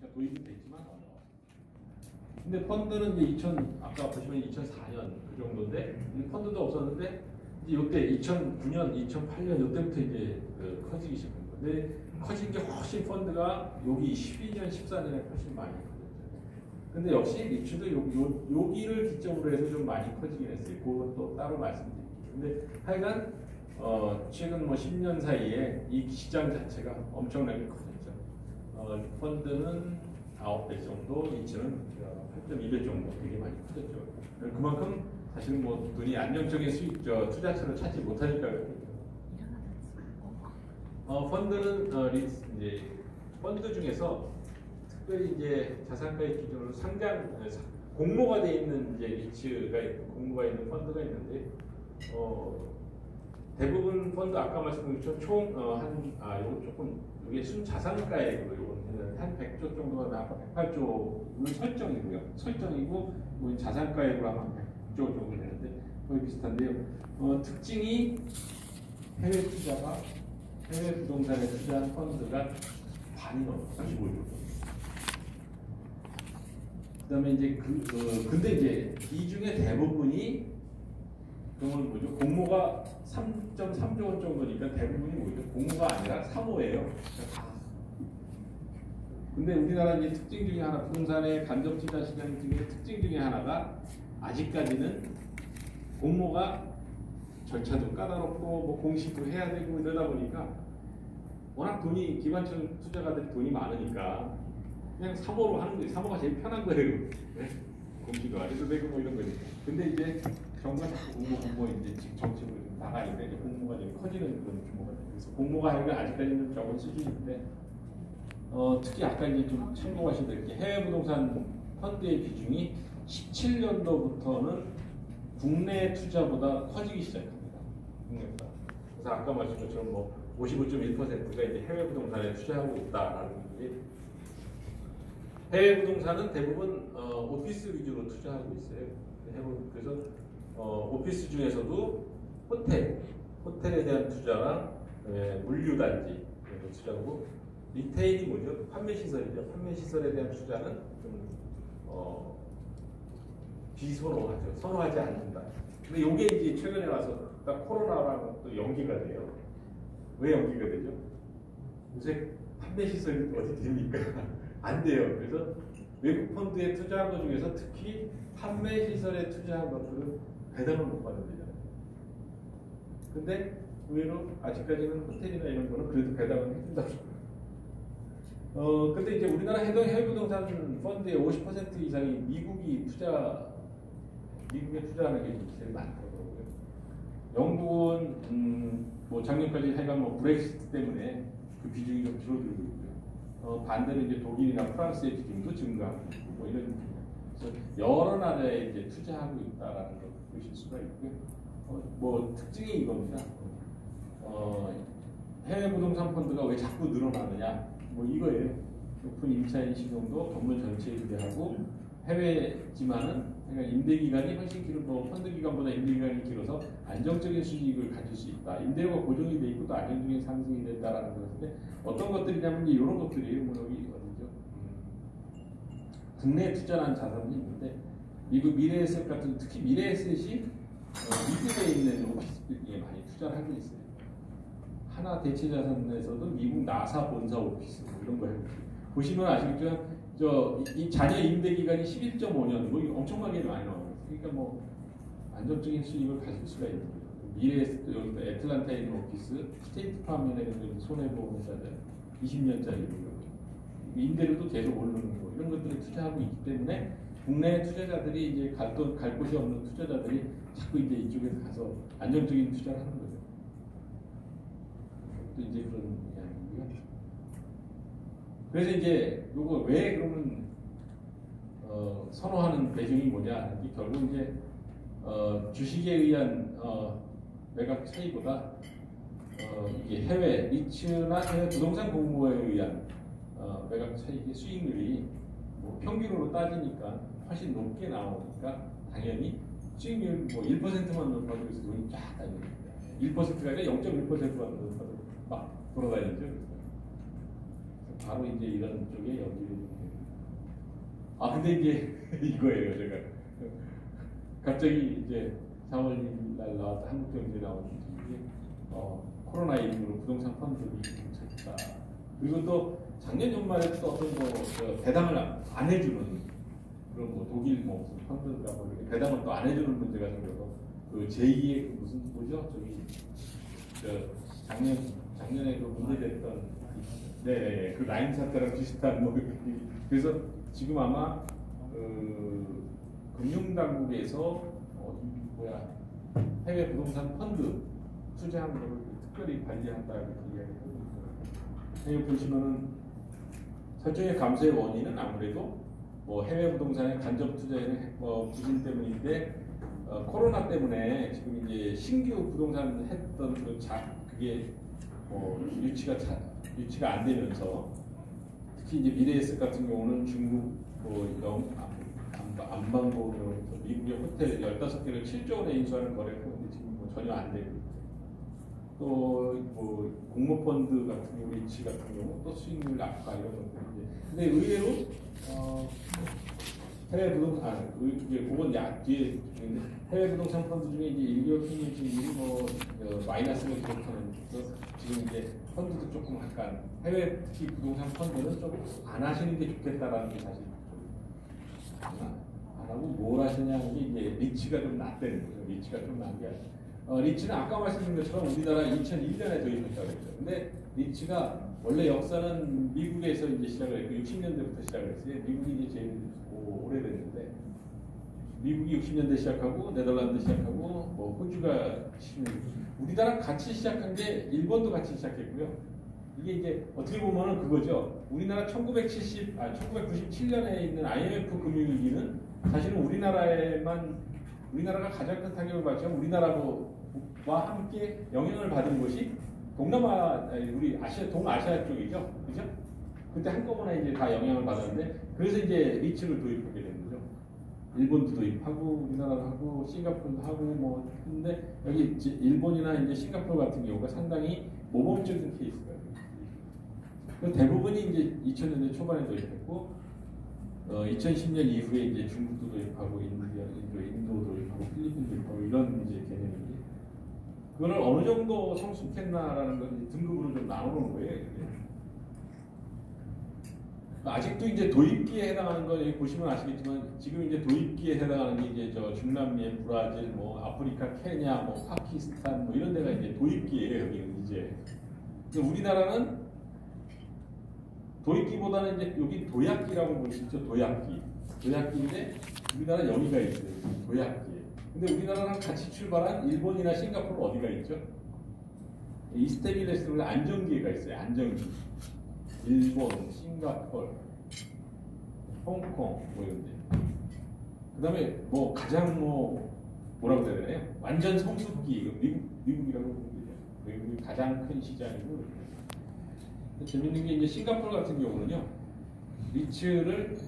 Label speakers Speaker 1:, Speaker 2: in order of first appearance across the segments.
Speaker 1: 조치가 도입이 됐지만 어려워. 근데 펀드는 이제 아까 보시면 2004년 그 정도인데 펀드도 없었는데 이제 이때 2009년, 2008년 이때부터 이제 커지기 시작한 거예요. 근데 커진 게 훨씬 펀드가 여기 12년, 14년에 훨씬 많이 커졌죠. 근데 역시 리츠도 여기를 기점으로 해서 좀 많이 커지긴 했어요. 그것도 따로 말씀드릴게요. 근데 하여간 최근 10년 사이에 이 시장 자체가 엄청나게 커졌죠. 펀드는 9배 정도, 리츠는 8.2배 정도 되게 많이 커졌죠. 그만큼 사실 돈이 안정적인 수익, 투자처를 찾지 못하니까요. 펀드는 이제 펀드 중에서 특별히 이제 자산가액 기준으로 공모가 돼 있는 이제 리츠가 공모가 있는 펀드가 있는데 대부분 펀드 아까 말씀드린 것처럼 요거 조금 이게 순자산가액으로 요거는 한 100조 정도가 아까 108조 설정이고 자산가액으로 하면 100조 정도 되는데 거의 비슷한데요. 특징이 해외 부동산에 투자한 펀드가 반이 넘어요. 25조. 그다음에 이제 근데 이제 이 중에 대부분이 그건 뭐죠? 공모가 3.3조 원 정도니까 대부분이 뭐죠? 공모가 아니라 사모예요. 근데 우리나라 이제 특징 중에 하나, 부동산의 간접 투자 시장 중에 특징 중에 하나가 아직까지는 공모가 절차도 까다롭고 공시도 해야 되고 이러다 보니까 워낙 기관청 투자가들이 돈이 많으니까 그냥 사모로 하는 거예요. 사모가 제일 편한 거예요. 네? 공시도 안 해도 되고 이런 거니까. 근데 이제 정부가 자꾸 공모 이제 정책으로 나가니까 이제 공모가 좀 커지는 그런 규모가 돼요. 그래서 공모가 아직까지는 적은 수준인데 특히 아까 이제 좀 참고하셔야 될 게 해외 부동산 펀드의 비중이 17년도부터는 국내 투자보다 커지기 시작합니다. 국내보다. 그래서 아까 말씀드린 것처럼 55.1%가 이제 해외 부동산에 투자하고 있다라는 게 해외 부동산은 대부분 오피스 위주로 투자하고 있어요. 그래서 오피스 중에서도 호텔에 대한 투자랑 물류단지 투자하고 리테일이 뭐죠? 판매시설이죠. 판매시설에 대한 투자는 좀 비선호하죠. 선호하지 않는다. 근데 이게 이제 최근에 와서 코로나랑 또 연기가 돼요. 왜 연기가 되죠? 요새 판매시설이 어디 됩니까? 안 돼요. 그래서 외국 펀드에 투자한 것 중에서 특히 판매시설에 투자한 것들은 배당을 못 받는 데잖아요. 근데 의외로 아직까지는 호텔이나 이런 거는 그래도 배당을 해준다고. 근데 이제 우리나라 해외 부동산 펀드의 50% 이상이 미국에 투자하는 게 제일 많더라고요. 영국은 작년까지 하여간 브렉시트 때문에 그 비중이 좀 줄어들고 있고요. 반대로 이제 독일이나 프랑스의 비중도 증가하고 있고 이런 느낌이에요. 그래서 여러 나라에 이제 투자하고 있다라는 걸 보실 수가 있고요. 특징이 이겁니다. 해외 부동산 펀드가 왜 자꾸 늘어나느냐? 이거예요. 높은 임차인 신용도 건물 전체에 기대하고 해외지만은 임대 기간이 훨씬 펀드 기간보다 임대 기간이 길어서 안정적인 수익을 가질 수 있다. 임대료가 고정이 돼 있고 또 안정적인 상승이 된다라는 것인데 어떤 것들이냐면 이런 것들이에요. 여기 어디죠? 국내에 투자한 자산이 있는데 미국 미래에셋 같은 특히 미래에셋이 미국에 있는 오피스 빌딩에 많이 투자를 하고 있어요. 하나 대체자산에서도 미국 나사 본사 오피스 이런 거 해보세요. 보시면 아시겠죠? 이 자녀 임대 기간이 11.5년 엄청나게 많이 나와요. 그러니까 안정적인 수익을 가질 수가 있는 거예요. 미래에서 여기도 애틀란타에 있는 오피스, 스테이트팜이나 이런 손해보험 회사들 20년짜리 임대료도 계속 오르는 거 이런 것들을 투자하고 있기 때문에 국내 투자자들이 이제 갈 곳이 없는 투자자들이 자꾸 이제 이쪽에서 가서 안정적인 투자를 하는 거죠. 또 이제 그런 이야기고요. 그래서 이제 요거 왜 그러면 선호하는 배경이 뭐냐? 결국 이제 주식에 의한 매각 차이보다 이게 해외 리츠나 해외 부동산 공모에 의한 매각 차익의 수익률이 평균으로 따지니까 훨씬 높게 나오니까 당연히 수익률 1%만 높아지고 있어서 돈이 쫙 다닙니다. 1%가 아니라 0.1%만 높아도 막 돌아다니죠. 바로 이제 이런 쪽에 연결이 됩니다. 근데 이제 이거예요. 제가 갑자기 이제 4월 1일 날 나왔던 한국경제 나오는 게 코로나19로 부동산 펀드이 멈췄다. 그리고 또 작년 연말에 또 어떤 배당을 안 해주는 그런 독일 무슨 펀드가 이렇게 배당을 또 안 해주는 문제가 생겨서 그 제2의 무슨 뭐죠? 작년에 그 문제됐던 그 라인 사태랑 비슷한 그래서 지금 아마 금융당국에서 해외 부동산 펀드 투자하는 것을 특별히 관리한다 이렇게 이야기하고 있어요. 여기 보시면은 설정의 감소의 원인은 아무래도 해외 부동산의 간접 투자에는 부진 때문인데 코로나 때문에 지금 이제 신규 부동산 했던 그게 유치가 안 되면서 특히 이제 미래에셋 같은 경우는 중국 안방도 미국의 호텔 15개를 7조 원에 인수하는 거래를 했는데 지금 전혀 안 되고 또 공모펀드 같은 경우 리치 같은 경우 또 수익률 악화 이런 것들인데 근데 의외로 해외 부동산 그건 뒤에 해외 부동산 펀드 중에 이제 일개월 평균 수익률이 마이너스를 기록하는 지금 이제 펀드도 조금 약간 해외 특히 부동산 펀드는 좀 안 하시는 게 좋겠다라는 게 사실 안 하고 뭘 하시냐는 게 이제 리치가 좀 낮다는 거죠. 리치가 좀 난 게 리치는 아까 말씀드린 것처럼 우리나라 2001년에 도입했다고 했죠. 근데 리치가 원래 역사는 미국에서 이제 시작을 했고 60년대부터 시작을 했어요. 미국이 이제 제일 오래됐는데 미국이 60년대 시작하고 네덜란드 시작하고 호주가 우리나라 같이 시작한 게 일본도 같이 시작했고요. 이게 이제 어떻게 보면은 그거죠. 우리나라 1997년에 있는 IMF 금융위기는 사실은 우리나라가 가장 큰 타격을 받죠. 우리나라와 함께 영향을 받은 것이 우리 동아시아 쪽이죠. 그죠? 그때 한꺼번에 이제 다 영향을 받았는데 그래서 이제 리츠를 도입하게 된 거죠. 일본도 도입하고 우리나라도 하고 싱가포르도 하고 근데 여기 일본이나 이제 싱가포르 같은 경우가 상당히 모범적인 케이스가 대부분이 이제 2000년대 초반에 도입했고 2010년 이후에 이제 중국도 도입하고 인도 도입하고 필리핀 도입하고 이런 이제 개념인데 그거를 어느 정도 성숙했나라는 건 등급으로 좀 나오는 거예요. 아직도 이제 도입기에 해당하는 거 여기 보시면 아시겠지만 지금 이제 도입기에 해당하는 게 이제 중남미, 브라질, 아프리카, 케냐, 파키스탄 이런 데가 이제 도입기예요. 여기는 이제 우리나라는 도입기보다는 이제 여기 도약기라고 보시죠. 도약기인데 우리나라 여기가 있어요. 도약기. 근데 우리나라랑 같이 출발한 일본이나 싱가포르 어디가 있죠? 이스테빌레스로 안정기가 있어요. 안정기. 일본, 싱가포르, 홍콩 이런데. 그다음에 가장 뭐라고 해야 되나요? 완전 성숙기 미국이라고 보면 되죠. 미국이 가장 큰 시장이고. 재밌는 게 이제 싱가포르 같은 경우는요. 리츠를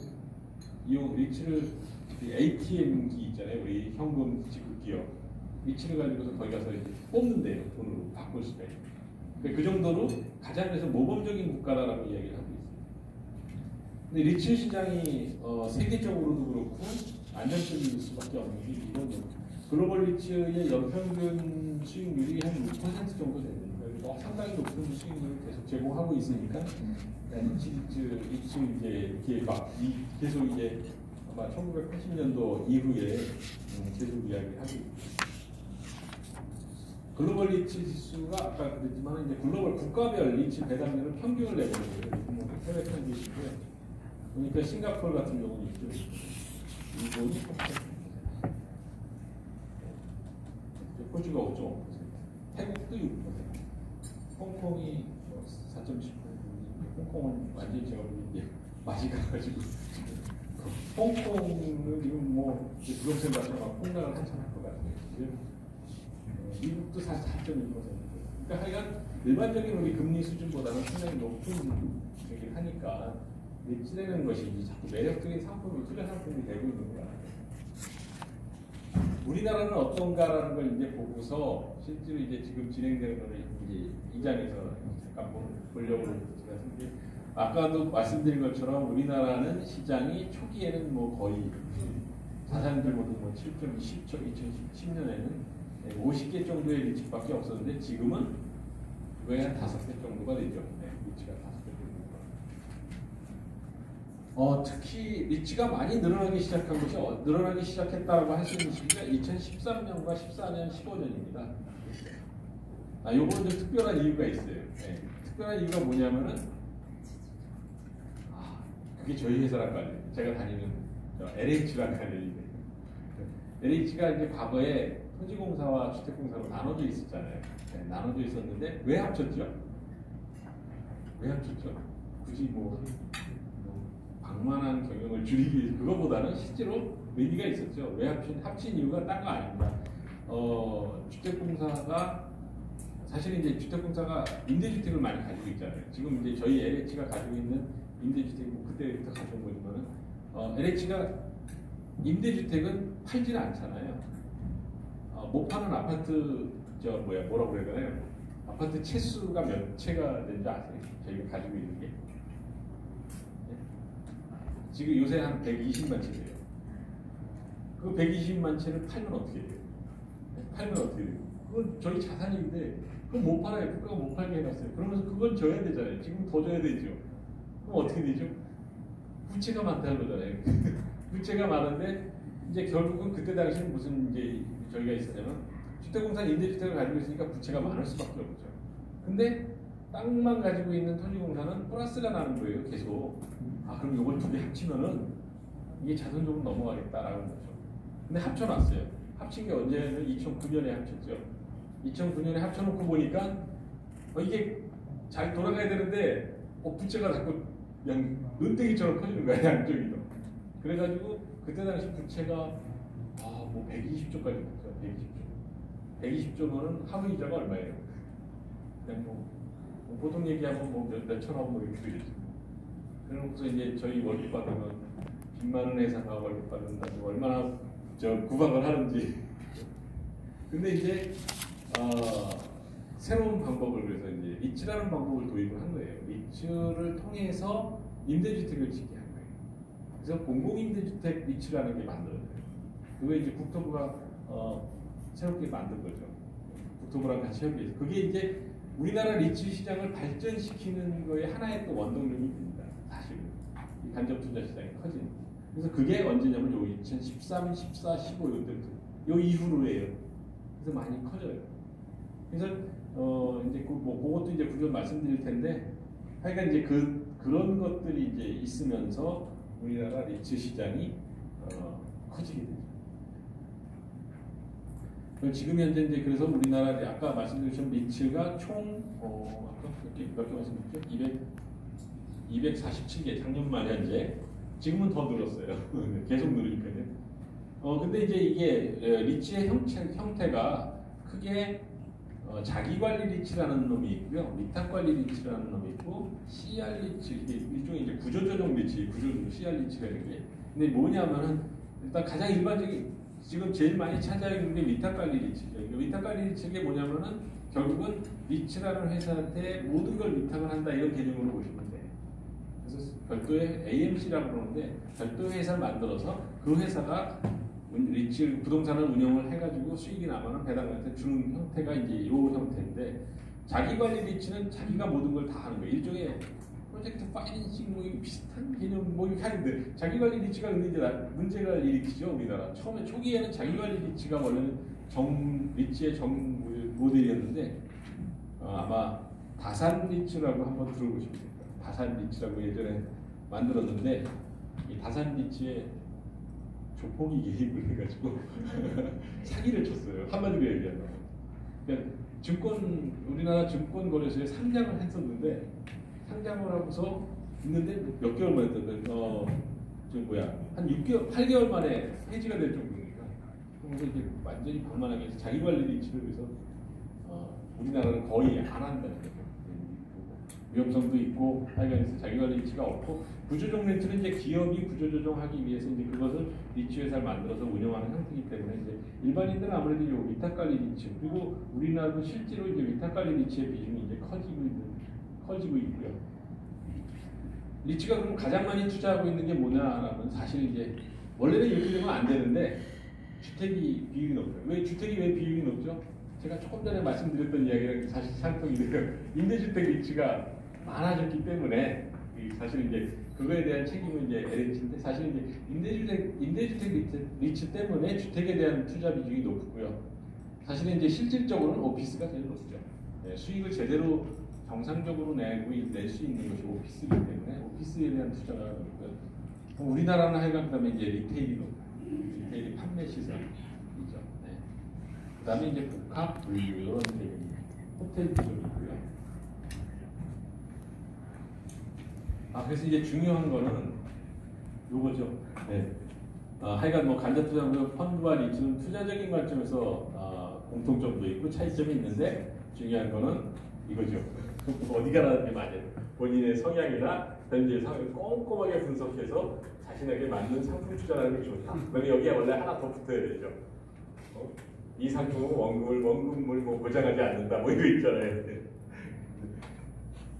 Speaker 1: ATM기 있잖아요. 우리 현금 지급 기업. 리츠를 가지고서 거기 가서 이제 뽑는데요. 돈으로 바꿀 수가 있어요. 그 정도로 가장 그래서 모범적인 국가라고 이야기를 하고 있어요. 근데 리츠 시장이 세계적으로도 그렇고 안정적일 수밖에 없는 게 이건 글로벌 리츠의 연평균 수익률이 한 6% 정도 됩니다. 상당히 높은 수익률을 계속 제공하고 있으니까 리츠 이제 이렇게 계속 이제 아마 1980년도 이후에 계속 이야기를 하고 있습니다. 글로벌 리츠 지수가 아까 그랬지만 이제 글로벌 국가별 리츠 배당률을 평균을 내보는 거예요. 해외 평균이고요. 그러니까 싱가포르 같은 경우는 있죠. 일본이 8%, 호주가 5.5%, 태국도 6%, 홍콩이 4.7%. 홍콩은 완전히 제가 보기에 맛이 가가지고 홍콩은 지금 부동산 가서 막 폭락을 한참 할 것 같아요. 미국도 4.1%. 그러니까 하여간 일반적인 우리 금리 수준보다는 상당히 높은 얘기를 하니까 리츠라는 것이 이제 자꾸 매력적인 상품이 투자 상품이 되고 있는 거야. 우리나라는 어떤가라는 걸 이제 보고서 실제로 이제 지금 진행되는 거를 이제 이 장에서 잠깐 보려고 제가 아까도 말씀드린 것처럼 우리나라는 시장이 초기에는 뭐 거의 자산들 모두 뭐 7.10조 2010년에는 50개 정도의 리츠밖에 없었는데 지금은 그거에 한 5개 정도가 되죠. 네, 리츠가 5개 정도가. 특히 리츠가 많이 늘어나기 시작한 것이 늘어나기 시작했다고 할 수 있는 시기가 2013년과 14년, 15년입니다. 요거는 좀 특별한 이유가 있어요. 네, 특별한 이유가 뭐냐면은 그게 저희 회사랑 관련. 제가 다니는 LH랑 관련이 돼요. LH가 이제 과거에 토지공사와 주택공사로 나눠져 있었잖아요. 네, 나눠져 있었는데 왜 합쳤죠? 왜 합쳤죠? 굳이 뭐 방만한 경영을 줄이기 위해서 그것보다는 실제로 의미가 있었죠. 왜 합친 이유가 딴 거 아닙니다. 주택공사가 사실 이제 주택공사가 임대주택을 많이 가지고 있잖아요. 지금 이제 저희 LH가 가지고 있는 임대주택 그때부터 가져온 거지만은 LH가 임대주택은 팔지는 않잖아요. 못 파는 아파트 뭐라고 그래야 되나요? 아파트 채수가 몇 채가 되는지 아세요? 저희가 가지고 있는 게 네? 지금 요새 한 120만 채예요. 그 120만 채를 팔면 어떻게 돼요? 네? 팔면 어떻게 돼요? 그건 저희 자산인데 그건 못 팔아요. 국가가 못 팔게 해놨어요. 그러면서 그건 줘야 되잖아요. 지금 더 줘야 되죠. 그럼 어떻게 되죠? 부채가 많다는 거잖아요. 부채가 많은데 이제 결국은 그때 당시는 무슨 이제 저희가 있었냐면 주택공사 임대주택을 가지고 있으니까 부채가 많을 수밖에 없죠. 근데 땅만 가지고 있는 토지공사는 플러스가 나는 거예요. 계속. 그럼 이걸 두 개 합치면은 이게 자손적으로 넘어가겠다라는 거죠. 근데 합쳐놨어요. 합친 게 언제는 2009년에 합쳤죠. 2009년에 합쳐놓고 보니까 이게 잘 돌아가야 되는데 부채가 자꾸 그냥 눈덩이처럼 커지는 거야, 양쪽이도. 그래가지고 그때 당시 부채가 뭐 120조까지 갔죠. 120조면은 하루 이자가 얼마예요? 그냥 뭐 보통 얘기하면 뭐 몇 천억 뭐 이렇게 되겠죠. 그러고서 이제 저희 월급 받으면 빚많은 회사가 월급 받는다고 얼마나 구박을 하는지. 근데 이제 새로운 방법을 그래서 이제 리츠라는 방법을 도입을 한 거예요. 리츠를 통해서 임대주택을 짓게 한 거예요. 그래서 공공임대주택 리츠라는 게 만들어져요. 그거 이제 국토부가 새롭게 만든 거죠. 국토부랑 같이 협의해서. 그게 이제 우리나라 리츠 시장을 발전시키는 거에 하나의 또 원동력이 됩니다. 사실은. 이 간접 투자 시장이 커지는. 그래서 그게 언제냐면 요 2013, 14, 15 요때부터 요 이후로예요. 그래서 많이 커져요. 그래서 이제 그것도 이제 구조 말씀드릴 텐데 하여간 이제 그런 것들이 이제 있으면서 우리나라 리츠 시장이 커지게 되죠. 지금 현재 이제 그래서 우리나라 아까 말씀드린 리츠가 총 아까 몇 개 말씀드렸죠? 247개 작년 말 현재. 지금은 더 늘었어요. 계속 늘으니까요. 근데 이제 이게 리츠의 형태가 크게 자기관리 리츠라는 놈이 있고요, 위탁관리 리츠라는 놈이 있고, CR 리츠, 일종의 이제 구조조정 리츠, 구조조정 CR 리츠가 있는 게. 근데 뭐냐면은 일단 가장 일반적인 지금 제일 많이 찾아있는 게 위탁관리 리츠죠. 위탁관리 리츠가 뭐냐면은 결국은 리츠라는 회사한테 모든 걸 위탁을 한다 이런 개념으로 보시면 돼요. 그래서 별도의 AMC라고 그러는데 별도의 회사를 만들어서 그 회사가 리츠 부동산을 운영을 해가지고 수익이 나면은 배당한테 주는 형태가 이제 이 형태인데, 자기관리 리츠는 자기가 모든 걸 다 하는 거예요. 일종의 프로젝트 파이낸싱 뭐 비슷한 개념 뭐 이렇게 하는데, 자기관리 리츠가 근데 이제 문제가 일으키죠. 우리나라 처음에 초기에는 자기관리 리츠가 원래는 리츠의 정 모델이었는데 아마 다산 리츠라고 한번 들어보시면 됩니다. 다산 리츠라고 예전에 만들었는데 이 다산 리츠의 조폭이 개입을 해가지고 사기를 쳤어요. 한마디로 얘기하면. 그러니까 우리나라 증권거래소에 상장을 했었는데, 상장을 하고서 있는데 몇 개월 만에 한 6개월, 8개월 만에 폐지가 될 정도니까. 그래서 이제 완전히 방만하게 해서 자기관리 리츠를 해서 우리나라는 거의 안 한다는 거죠. 위험성도 있고 하여간 자기관리 리츠가 없고, 구조조정 리츠는 이제 기업이 구조조정하기 위해서 이제 그것을 리츠 회사를 만들어서 운영하는 형태이기 때문에 이제 일반인들은 아무래도 이 위탁관리 리츠, 그리고 우리나라도 실제로 이제 위탁관리 리츠의 비중이 이제 커지고 있고요. 리츠가 그럼 가장 많이 투자하고 있는 게 뭐냐라면 사실 이제 원래는 이렇게 되면 안 되는데 주택이 비율이 높아요. 왜 주택이 왜 비율이 높죠? 제가 조금 전에 말씀드렸던 이야기랑 사실 상통이 돼요. 임대주택 리츠가 많아졌기 때문에 사실 이제 그거에 대한 책임은 이제 LH인데 사실 이제 임대주택 리츠 때문에 주택에 대한 투자 비중이 높고요. 사실은 이제 실질적으로는 오피스가 제일 높죠. 네, 수익을 제대로 정상적으로 낼 수 있는 것이 오피스이기 때문에 오피스에 대한 투자가 높고요. 우리나라는 하여간 그다음에 이제 리테일이 높아요. 리테일 판매 시설이죠. 네. 그다음에 이제 복합 분류 이런 호텔 쪽이고요. 그래서 이제 중요한 거는 요거죠. 네. 하여간 뭐 간접투자는 펀드와 리츠는 투자적인 관점에서 공통점도 있고 차이점이 있는데 중요한 거는 이거죠. 어디가 나는지 맞아요. 본인의 성향이나 현재 상황을 꼼꼼하게 분석해서 자신에게 맞는 상품 투자라는 게 좋다. 그러면 여기에 원래 하나 더 붙어야 되죠. 이 상품은 원금을 뭐 보장하지 않는다. 뭐 이거 있잖아요.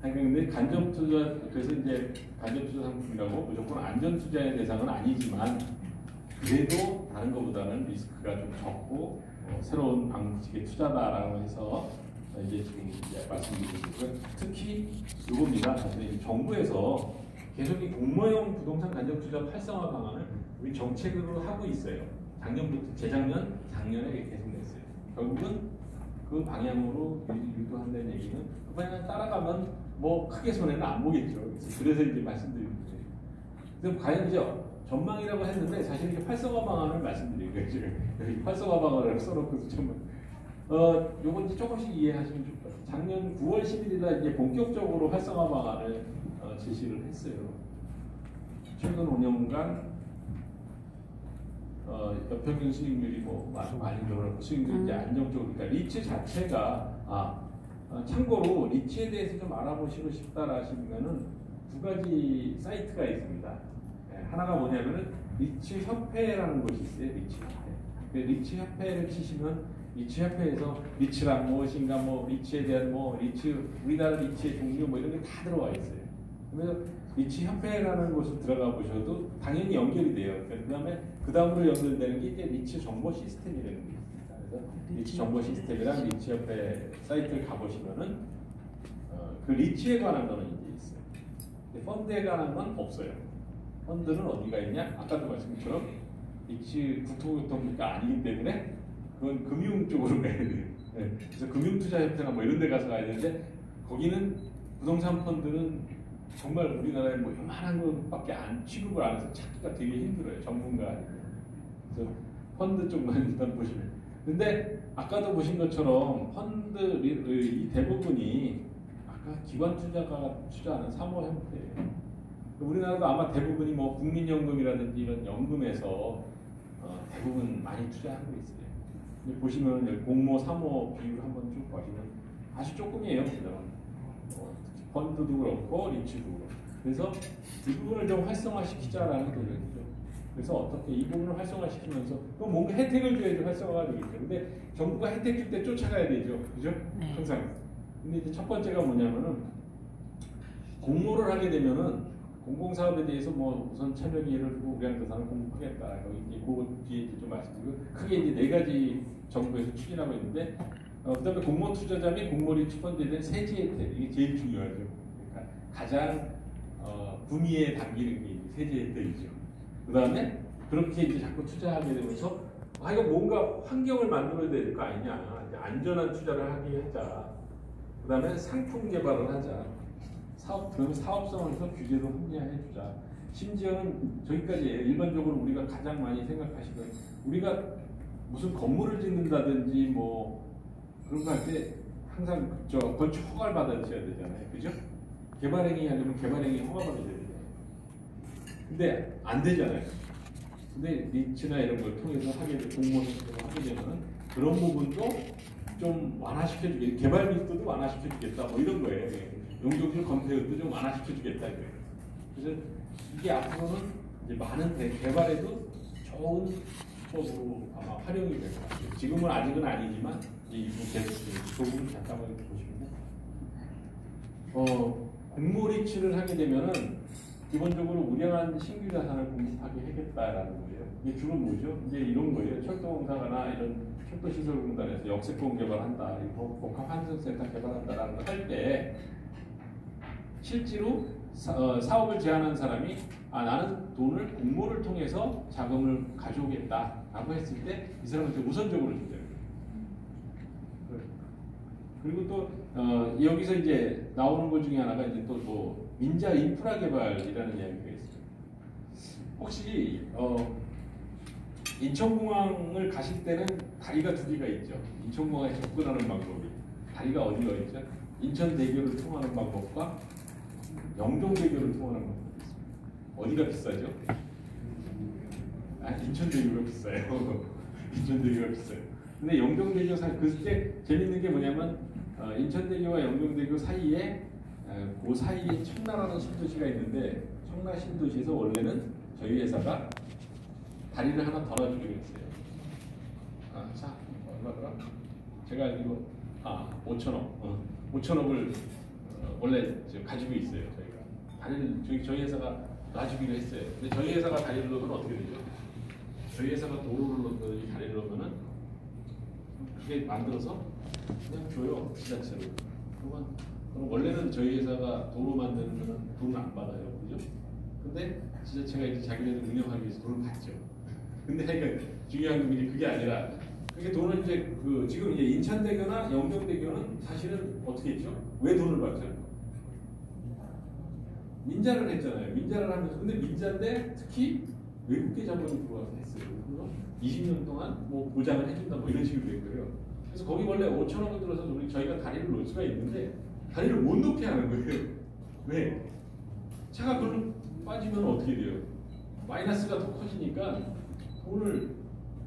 Speaker 1: 근데 간접 투자 그래서 이제 간접 투자 상품이라고 무조건 안전 투자의 대상은 아니지만 그래도 다른 것보다는 리스크가 좀 적고 새로운 방식의 투자다라고 해서 이제 지금 이제 말씀드리고 있고요. 특히 이겁니다. 사실 정부에서 계속 이 공모형 부동산 간접 투자 활성화 방안을 우리 정책으로 하고 있어요. 작년부터 작년에 계속 냈어요. 결국은 그 방향으로 유도한다는 얘기는 그 방향을 따라가면 뭐 크게 손해는 안 보겠죠. 그래서 이제 말씀드리는 거예요. 그럼 과연 이제 전망이라고 했는데 사실 이게 활성화 방안을 말씀드린 거예요. 지금 활성화 방안을 써놓고 좀 요건 이제 조금씩 이해하시면 좋을 것 같아요. 작년 9월 11일에 이제 본격적으로 활성화 방안을 제시를 했어요. 최근 5년간 연평균 수익률이 뭐 많이 늘어나고 수익률이 이제 안정적으로 그러니까 리츠 자체가 참고로 리츠에 대해서 좀 알아보시고 싶다라시면은 두 가지 사이트가 있습니다. 하나가 뭐냐면은 리츠 협회라는 곳이 있어요. 리츠 협회. 리츠 협회를 치시면 리츠 협회에서 리츠란 무엇인가, 뭐 리츠에 대한 뭐 리츠 우리나라 리츠의 종류 뭐 이런 게 다 들어와 있어요. 그래서 리츠 협회라는 곳을 들어가 보셔도 당연히 연결이 돼요. 그 다음으로 연결되는 게 이제 리츠 정보 시스템이라는 게 있습니다. 그래서 리츠 정보 시스템이랑 리츠 협회 사이트를 가보시면은 그 리츠에 관한 거는 이제 있어요. 펀드에 관한 건 없어요. 펀드는 어디가 있냐? 아까도 말씀드린 리츠 국토교통부가 아니기 때문에 그건 금융 쪽으로 가야 돼요. 네. 그래서 금융투자협회나 뭐 이런 데 가서 가야 되는데 거기는 부동산 펀드는 정말 우리나라에 뭐 요만한 것밖에 취급을 안 해서 찾기가 되게 힘들어요. 전문가 아니고. 그래서 펀드 쪽만 일단 보시면. 근데 아까도 보신 것처럼 펀드 이 대부분이 아까 기관 투자가 투자하는 사모 형태예요. 우리나라도 아마 대부분이 뭐 국민연금이라든지 이런 연금에서 대부분 많이 투자하고 있어요. 보시면 공모, 사모 비율 한번 쭉 보시면 아주 조금이에요. 펀드도 그렇고 리츠도 그렇고. 그래서 이 부분을 좀 활성화시키자라는 노력이죠. 그래서 어떻게 이 부분을 활성화시키면서 또 뭔가 혜택을 줘야지 활성화가 되겠죠. 근데 정부가 혜택 줄 때 쫓아가야 되죠. 그죠? 네. 항상. 근데 이제 첫 번째가 뭐냐면은 공모를 하게 되면은 공공사업에 대해서 뭐 우선 참여 기회를 주고 우리한테 사는 공급하겠다. 이제 그 뒤에 이제 좀 말씀드리고 크게 이제 4가지 정부에서 추진하고 있는데 그다음에 공모 투자자 및 공모 리츠 펀드에 대한 세제 혜택 이게 제일 중요하죠. 그러니까 가장 구미에 담기는 게 세제 혜택이죠. 그다음에 그렇게 이제 자꾸 투자하게 되면서 이거 뭔가 환경을 만들어야 될 거 아니냐. 이제 안전한 투자를 하게 하자. 그다음에 상품 개발을 하자. 그러면 사업성에서 규제도 합리화해 주자. 심지어는 저기까지예요. 일반적으로 우리가 가장 많이 생각하시는 우리가 무슨 건물을 짓는다든지 뭐 그런 거 할 때 항상 건축 허가를 받아줘야 되잖아요. 그죠? 개발행위 하려면 개발행위 허가 받아야 되잖아요. 근데 안 되잖아요. 근데 리츠나 이런 걸 통해서 공모를 하게 되면 그런 부분도 좀 완화시켜주겠다. 개발 밀도도 완화시켜주겠다. 뭐 이런 거예요. 용적률 검토율도 좀 완화시켜주겠다. 이거예요. 그래서 이게 앞으로는 이제 많은 개발에도 좋은 수법으로 아마 활용이 될 것 같아요. 지금은 아직은 아니지만 이 부분을 잠깐만 보시면 공모 리츠를 하게 되면은 기본적으로 우량한 신규 자산을 공급하게 하겠다라는 거예요. 이게 주로 뭐죠? 이제 이런 거예요. 철도공사나 이런 철도시설공단에서 역세권 개발한다, 복합 환승센터 개발한다라는 걸 할 때 실제로 사업을 제안한 사람이 나는 돈을 공모를 통해서 자금을 가져오겠다라고 했을 때 이 사람한테 우선적으로 준대요. 그리고 또 여기서 이제 나오는 것 중에 하나가 이제 또 민자 인프라 개발이라는 이야기가 있어요. 혹시 인천공항을 가실 때는 다리가 두 개가 있죠. 인천공항에 접근하는 방법이 다리가 어디가 있죠? 인천대교를 통하는 방법과 영종대교를 통하는 방법이 있습니다. 어디가 비싸죠? 인천대교가 비싸요. 인천대교가 비싸요. 근데 영종대교 그때 재밌는 게 뭐냐면 인천대교와 영종대교 사이에 그 사이에 청라라는 신도시가 있는데 청라 신도시에서 원래는 저희 회사가 다리를 하나 덜어주기로 했어요. 자, 얼마더라? 제가 알기로 5천억. 5천억을 원래 지금 가지고 있어요. 저희가 다리를 저희 회사가 놔주기로 했어요. 근데 저희 회사가 다리를 놓으면 어떻게 되죠? 저희 회사가 도로를 놓고 다리를 놓으면은 그게 만들어서 그냥 줘요, 지자체로. 그럼 원래는 저희 회사가 도로 만드는 거는 돈을 안 받아요, 그죠? 근데 지자체가 이제 자기네들 운영하기 위해서 돈을 받죠. 근데 그러니까 중요한 건 이제 그게 아니라 그게 돈을 이제 지금 이제 인천대교나 영종대교는 사실은 어떻게 했죠? 왜 돈을 받죠? 민자를 했잖아요. 민자를 하면서 근데 민자인데 특히 외국계 자본이 들어와서 했어요. 그래서 20년 동안 뭐 보장을 해준다 뭐 이런 식으로 됐고요. 그래서 거기 원래 5천억을 들어서 저희가 다리를 놓을 수가 있는데 다리를 못 놓게 하는 거예요. 왜? 차가 그걸 빠지면 어떻게 돼요? 마이너스가 더 커지니까 돈을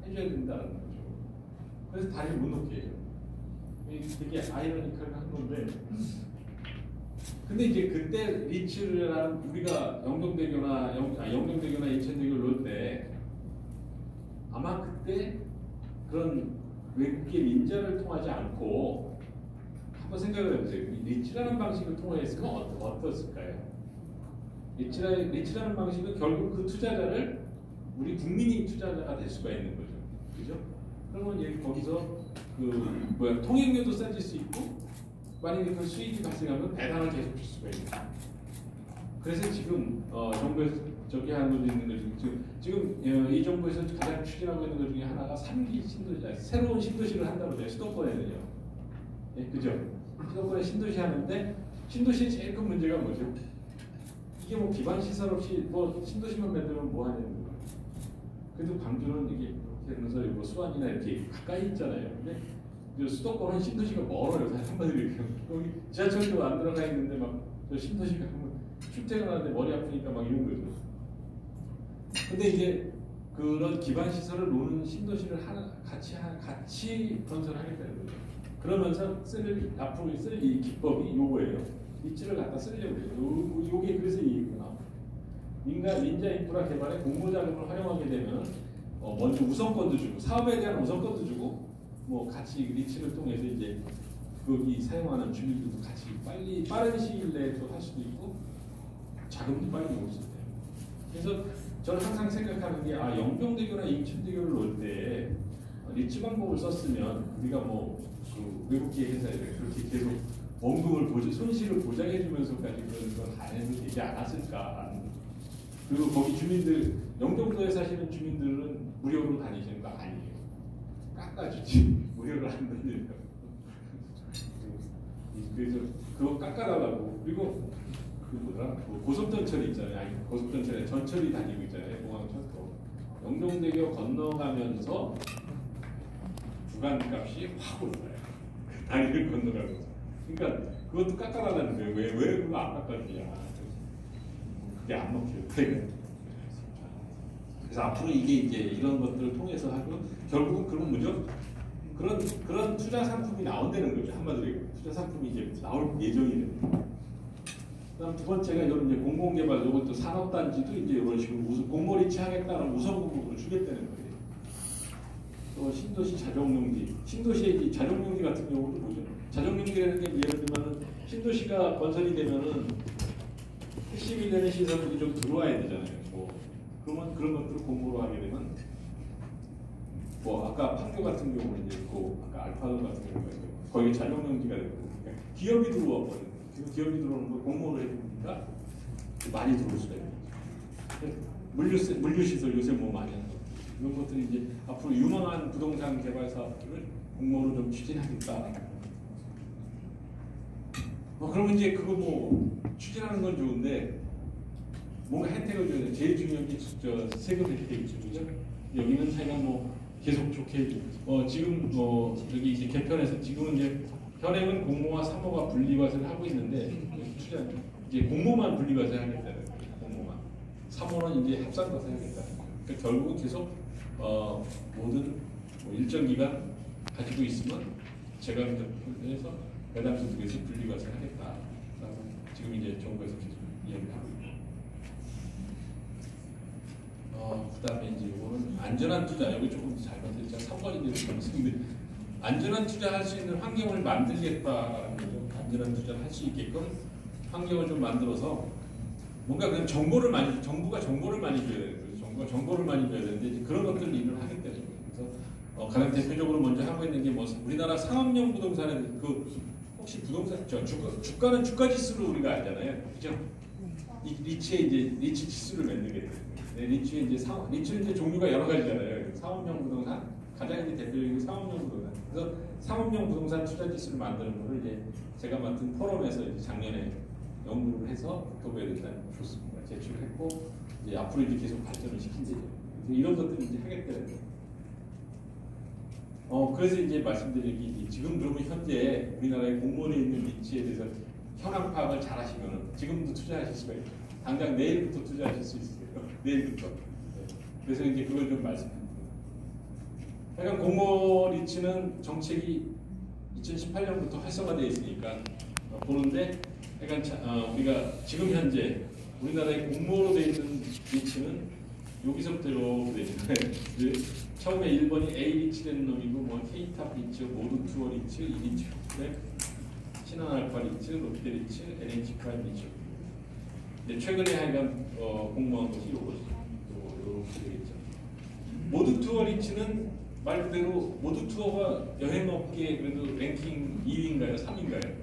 Speaker 1: 해줘야 된다는 거죠. 그래서 다리를 못 놓게 해요. 되게 아이러니컬한 건데 근데 이제 그때 리츠를 한 우리가 영종대교나 인천대교를 놓을 때 아마 그때 그런 외국계 민자를 통하지 않고 한번 생각을 해보세요. 리츠라는 방식을 통했으면 어떻을까요? 리츠라는 방식은 결국 그 투자자를 우리 국민이 투자자가 될 수가 있는 거죠. 그죠? 그러면 얘 거기서 통행료도 싸질 수 있고 만약에 그 수익이 발생하면 배당을 계속 줄 수가 있는 거죠. 그래서 지금 정부에서 저기 하는 거 있는 거죠. 지금 이 정부에서 가장 추진하고 있는 것 중에 하나가 3기 신도시, 새로운 신도시를 한다고 해요. 수도권에는요. 예, 그죠? 수도권에 신도시 하는데 신도시의 제일 큰 문제가 뭐죠? 이게 뭐 기반 시설 없이 뭐 신도시만 만들면 뭐 하냐는 거예요. 그래도 광주는 이게 그러면서 뭐 수원이나 이렇게 가까이 있잖아요. 근데 수도권은 신도시가 멀어요. 한마디로 얘기하면 여기 지하철도 안 들어가 있는데 막 저 신도시가 출퇴근하는데 머리 아프니까 막 이런 거죠. 근데 이제 그런 기반 시설을 놓는 신도시를 같이 건설하겠다는 거죠. 그러면서 앞으로 쓸 이 기법이 요거예요. 입지를 갖다 쓰려고 해요. 요게 그래서 이 얘기구나. 민자 인프라 개발에 공모 자금을 활용하게 되면 먼저 우선권도 주고 사업에 대한 우선권도 주고 뭐 같이 리츠를 통해서 이제 거기 사용하는 주민들도 같이 빠른 시일 내에 또 할 수도 있고 자금도 빨리 모을 수 있어요. 그래서 저는 항상 생각하는 게 영종대교나 인천대교를 놓을 때 리츠 방법을 썼으면 우리가 그 외국계 회사에 그렇게 계속 원금을 손실을 보장해주면서까지 그런 걸 안 해도 되지 않았을까. 그리고 거기 주민들 영종도에 사시는 주민들은 무료로 다니시는 거 아니에요. 깎아주지 무료로 안 다니니까. 그래서 그거 깎아달라고. 그리고 고속전철이 있잖아요. 고속전철에 전철이 다니고 있잖아요. 공항철도. 영종대교 건너가면서 구간값이 확 올라요. 다리를 건너가면서. 그러니까 그것도 깎아달라는 거예요. 왜 그거 안 깎아주냐. 그게 안 먹혀요. 그래서 앞으로 이게 이제 이런 것들을 통해서 하고 결국은 그런 뭐죠? 그런 투자 상품이 나온다는 거죠. 한마디로 투자 상품이 이제 나올 예정이 됩니다. 그다음 두 번째가 이런 이제 공공개발, 이것도 산업단지도 이제 이런 식으로 공모리치 하겠다는 우선공급을 주겠다는 거예요. 또 신도시 자정용지, 신도시의 자정용지 같은 경우도 뭐죠? 자정용지라는 게 예를 들면 신도시가 건설이 되면은 핵심이 되는 시설들이 좀 들어와야 되잖아요. 뭐 그러면 그런 것들을 공모로 하게 되면 뭐 아까 판교 같은 경우는 이제 있고 아까 알파도 같은 경우가 있고 거기 자동용지가 되고 그러니까 기업이 들어와 버리는 기업이 들어오는 걸 공모를 해주니까 많이 들어올 수가 있는 거죠. 물류시설 요새 뭐 많이 하는 거 이런 것들이 이제 앞으로 유망한 부동산 개발 사업들을 공모로 좀 추진하겠다. 그러면 이제 그거 뭐 추진하는 건 좋은데 뭔가 혜택을 줘야 돼. 제일 중요한 게 세금 혜택이죠, 그죠? 여기는 하여간 뭐 계속 좋게 해주고 지금 여기 이제 개편에서 지금은 이제 현행은 공모와 사모가 분리과세를 하고 있는데 투자 이제 공모만 분리과세 하겠다는 거예요. 공모만 사모는 이제 합산과세 하겠다. 그러니까 결국은 계속 모든 뭐 일정 기간 가지고 있으면 재가격에서 배당소득에서 분리과세 하겠다라고 지금 이제 정부에서 계속 이야기를 하고 있고. 그다음에 이제 이거는 안전한 투자 여기 조금 잘못했죠. 3번인데 잘못했는데 안전한 투자할 수 있는 환경을 만들겠다라는 거죠. 안전한 투자를 할 수 있게끔 환경을 좀 만들어서 뭔가 그냥 정부가 정보를 많이 줘야 되는 거죠. 정부가 정보를 많이 줘야 되는데 이제 그런 것들을 일을 하겠다는 거예요. 그래서 가장 대표적으로 먼저 하고 있는 게 뭐 우리나라 상업용 부동산에 혹시 부동산 주가는 주가 지수로 우리가 알잖아요. 그죠? 리츠의 이제 리츠 지수를 만들게 돼요. 네, 리츠는 이제 종류가 여러 가지잖아요. 상업용 부동산 가장 이제 대표적인 상업용 부동산. 그래서 상업용 부동산 투자 지수를 만드는 거를 이제 제가 맡은 포럼에서 이제 작년에 연구를 해서 교부에 일단 줬습니다. 제출했고 이제 앞으로 이제 계속 발전을 시킨대요. 이런 것들을 이제 하겠다는 거예요. 그래서 이제 말씀드리기 지금 그러면 현재 우리나라의 공무원에 있는 리츠에 대해서 현황 파악을 잘 하시면 지금도 투자하실 수가 있어요. 당장 내일부터 투자하실 수 있어요. 내일부터. 그래서 이제 그걸 좀 말씀드립니다. 하여간 공모 리츠는 정책이 2018년부터 활성화되어 있으니까 보는데 하여간 우리가 지금 현재 우리나라의 공모로 되어 있는 리츠는 여기서부터 이렇게 되어 있는데 처음에 1번이 A 리츠라는 놈이고 뭐 K탑 리츠, 모두 투어 리츠, 이리츠, 신한 알파 리츠, 롯데 리츠, NH 프라임 리츠. 최근에 하여간 공모한 것이 이것이 이렇게 되겠죠. 모두 투어 리츠는 말 그대로 모두 투어가 여행업계 그래도 랭킹 2위인가요, 3위인가요?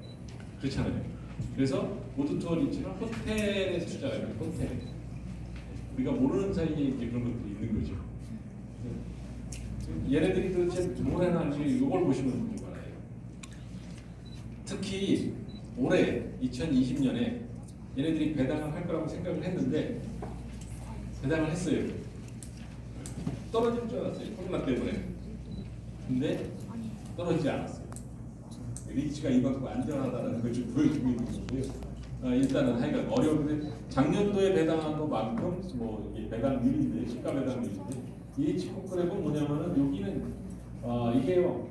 Speaker 1: 그렇잖아요. 그래서 모두 투어 리츠는 호텔에 투자해요. 호텔. 우리가 모르는 사이에 이제 그런 것들이 있는 거죠. 얘네들이 도대체 뭘 해놨는지 이걸 보시면 되게 많아요. 특히 올해 2020년에 얘네들이 배당을 할 거라고 생각을 했는데 배당을 했어요. 떨어질 줄 알았어요. 코로나 때문에. 근데 떨어지지 않았어요. 리치가 이만큼 안전하다는 걸 좀 보여주고 있는 건데요. 일단은 하여간 어려운데 작년도에 배당한 것만큼 뭐 이게 배당률인데 시가 배당률인데 EH 콘크랩은 뭐냐면은 여기는 이게요.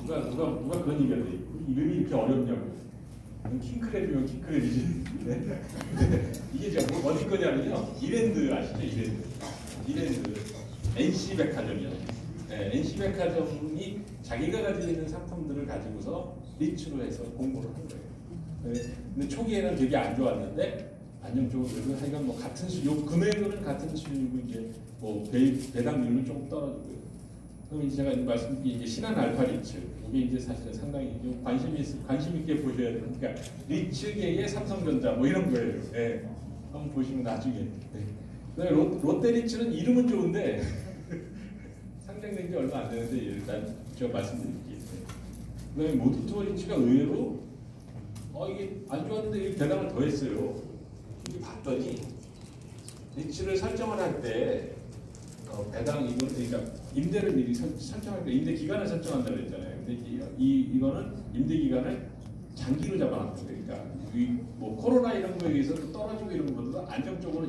Speaker 1: 누가 그런 얘기를 해. 이름이 이렇게 어렵냐고. 킹크랩이면 킹크랩이지. 이게 지금 어디 거냐면요. 이랜드 아시죠? 이랜드. NC백화점이요. 네, NC백화점이 자기가 가지고 있는 상품들을 가지고서 리츠로 해서 공모를 한 거예요. 네, 근데 초기에는 되게 안 좋았는데 안정적으로 그래도 하여간 뭐 같은 요 금액은 같은 수준이고 이제 뭐 배당률은 조금 떨어지고요. 그럼 이제 제가 말씀드린 이제 신한 알파 리츠 이게 이제 사실은 상당히 좀 관심 있게 보셔야 되는 그러니까 리츠계의 삼성전자 뭐 이런 거예요. 네. 한번 보시면 나중에. 네. 롯데 리츠는 이름은 좋은데 상장된 지 얼마 안 되는데 일단 제가 말씀드릴게요. 그다음에 모두 투어 리츠가 의외로 이게 안 좋았는데 이 배당을 더 했어요. 이게 봤더니 리츠를 설정을 할 때 배당 그러니까 임대를 미리 설정할 때 임대 기간을 설정한다고 했잖아요. 근데 이거는 임대 기간을 장기로 잡아놨고 그러니까 뭐 코로나 이런 거에 의해서 떨어지고 이런 것보다 안정적으로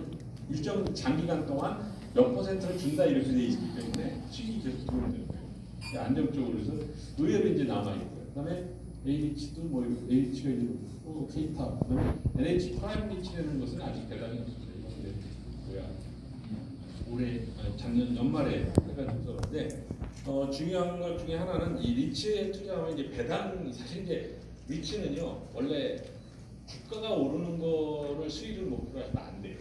Speaker 1: 일정 장기간 동안 몇 %를 준다 이렇게 돼 있기 때문에 수익이 계속 들어오는 거예요. 안정적으로 해서 의외로 이제 남아 있고요. 그다음에 A리츠도 뭐 A리츠가 이제 K탑, 그다음에 NH 프라임 리츠라는 것은 아직 배당이 없습니다. 이건 뭐야? 올해 작년 연말에 해가지고 그런데 중요한 것 중에 하나는 이 리츠에 투자하면 이제 배당 사실 이제 리츠는요 원래 주가가 오르는 거를 수익을 목표로 하시면 안 돼요.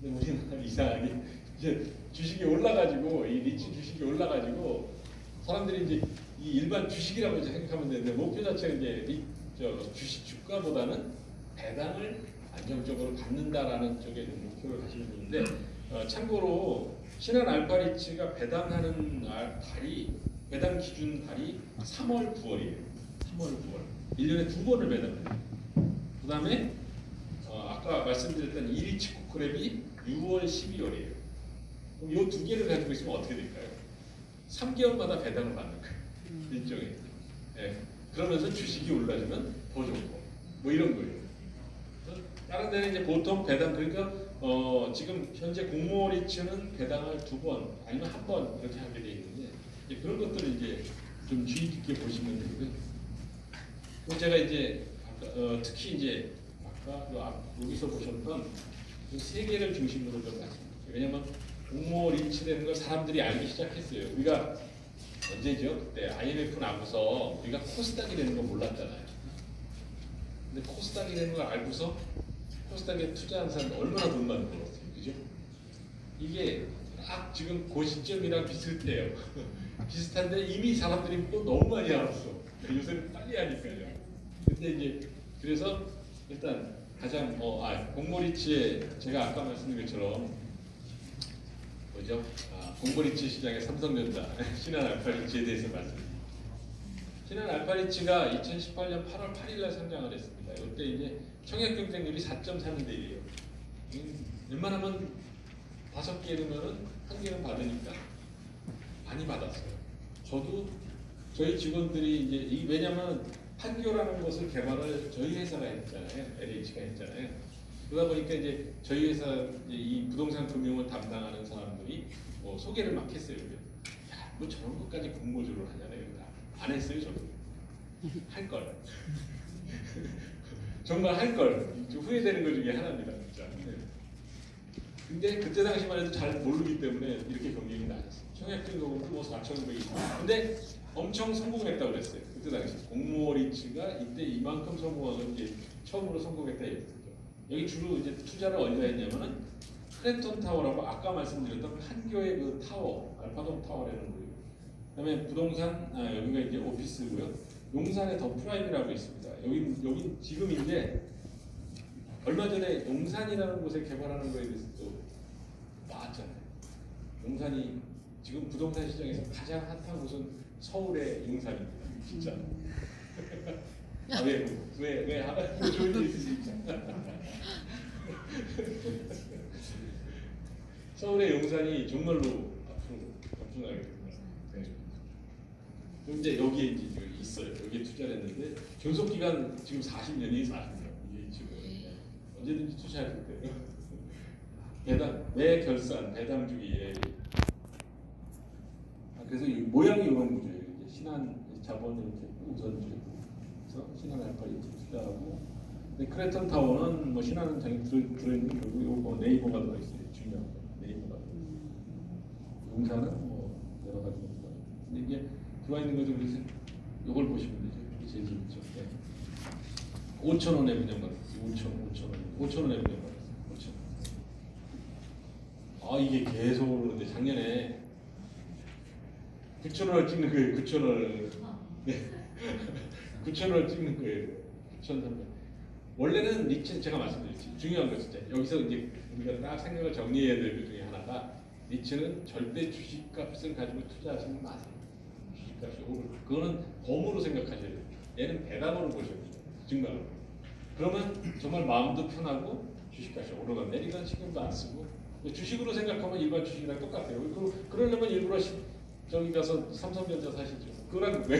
Speaker 1: 근데 우리는 이상하게 이제 주식이 올라가지고 이 리츠 주식이 올라가지고 사람들이 이제 이 일반 주식이라고 이제 생각하면 되는데 목표 자체가 이제 주식 주가보다는 배당을 안정적으로 받는다라는 쪽에 목표를 가시면 되는데 참고로 신한 알파리츠가 배당하는 달이 배당 기준 달이 3월 9월이에요. 3월 9월 1년에 2번을 배당해요. 그 다음에 아까 말씀드렸던 1위치 코크랩이 6월 12월이에요. 그럼 이 두 개를 가지고 있으면 어떻게 될까요? 3개월마다 배당을 받는 거예요. 일종의. 예. 그러면서 주식이 올라주면 더 좋고 뭐 이런 거예요. 다른 데는 이제 보통 배당 그러니까 지금 현재 공모리츠는 배당을 2번 아니면 1번 이렇게 하게 돼 있는데 이제 그런 것들을 이제 좀 주의 깊게 보시면 되고요. 그럼 제가 이제 특히 이제 아까 여기서 보셨던 그 세 개를 중심으로 좀 말씀드릴게요. 왜냐면 공모리츠라는 걸 사람들이 알기 시작했어요. 우리가 언제죠? 그때 IMF 나고서 우리가 코스닥이 되는 거 몰랐잖아요. 근데 코스닥이 되는 걸 알고서 코스닥에 투자한 사람 얼마나 돈 많이 벌었어요. 그죠? 이게 딱 지금 그 시점이랑 비슷해요. 비슷한데 이미 사람들이 또 너무 많이 알았어. 요새는 빨리 하니까요. 근데 이제 그래서 일단 가장 공모리츠에 제가 아까 말씀드린 것처럼 뭐죠? 공모리츠 시장의 삼성전자 신한 알파리츠에 대해서 말씀드립니다. 신한 알파리츠가 2018년 8월 8일날 상장을 했습니다. 이때 이제 청약 경쟁률이 4.4인데요. 웬만하면 5개 넣으면은 1개는 받으니까 많이 받았어요. 저도 저희 직원들이 이제 왜냐면 판교라는 것을 개발을 저희 회사가 했잖아요. LH가 했잖아요. 그러다 보니까 이제 저희 회사 이 부동산 금융을 담당하는 사람들이 뭐 소개를 막 했어요. 야, 뭐 저런 것까지 공모주를 하냐네요. 안 했어요, 저도. 할 걸. 정말 할 걸. 후회되는 것 중에 하나입니다, 진짜. 근데 그때 당시만 해도 잘 모르기 때문에 이렇게 경쟁이 나왔어요. 청약등록으로 뭐 4,500이. 근데 엄청 성공했다고 그랬어요. 그때 당시 공모리츠가 이때 이만큼 성공하고 이제 처음으로 성공했다 이랬죠. 여기 주로 이제 투자를 어디다 했냐면은 크랜턴 타워라고 아까 말씀드렸던 판교의 그 타워, 알파돔 타워라는 거예요. 그다음에 부동산 여기가 이제 오피스고요. 용산에 더 프라임이라고 있습니다. 여기 지금 이제 얼마 전에 용산이라는 곳에 개발하는 거에 대해서 또 나왔잖아요. 용산이 지금 부동산 시장에서 가장 핫한 곳은 서울의 용산입니다. 진짜. 왜 하나 좋은 일 있으십니까? 서울의 용산이 정말로 앞으로 엄청나게 됩니다. 네. 이제 여기에 이제 있어요. 여기에 투자를 했는데 존속 기간 지금 40년이 40년. 이게 지금 언제든지 투자할 수 있대요. 배당, 매 결산, 배당 주기에. 그래서 이 모양이 이런 거죠. 이제 신한 자본을 이렇게 우선주고, 그래서 신한 알파리츠 투자하고. 근데 크랜턴 타워는 뭐 신한은 당연히 들어있는 거고, 요거 네이버가 들어있어요. 중요한 거. 네이버가. 용산은 뭐 여러 가지 거. 근데 이게 들어와 있는 거죠. 그래서 이걸 보시면 되죠. 이게 제일 재밌죠. 네. 5,000원에 그냥 받았어요. 5,000원에 그냥 받았어요. 5,000원. 이게 계속 오르는데 작년에 9,000원을 찍는 거예요. 9,000원을. 네. 9,000원을 찍는 거예요. 9,300. 원래는 리츠는 제가 말씀드렸지. 중요한 거 진짜. 여기서 이제 우리가 딱 생각을 정리해야 될 것 중에 하나가 리츠는 절대 주식값을 가지고 투자하시는 마세요. 주식값이 오르고. 그거는 범으로 생각하셔야 돼요. 얘는 배당으로 보셔야 돼요. 증가로. 그러면 정말 마음도 편하고 주식값이 오르가 내리건 신경도 안 쓰고 주식으로 생각하면 일반 주식이랑 똑같아요. 그러려면 일부러 저기 가서 삼성전자 사시죠. 그거랑 왜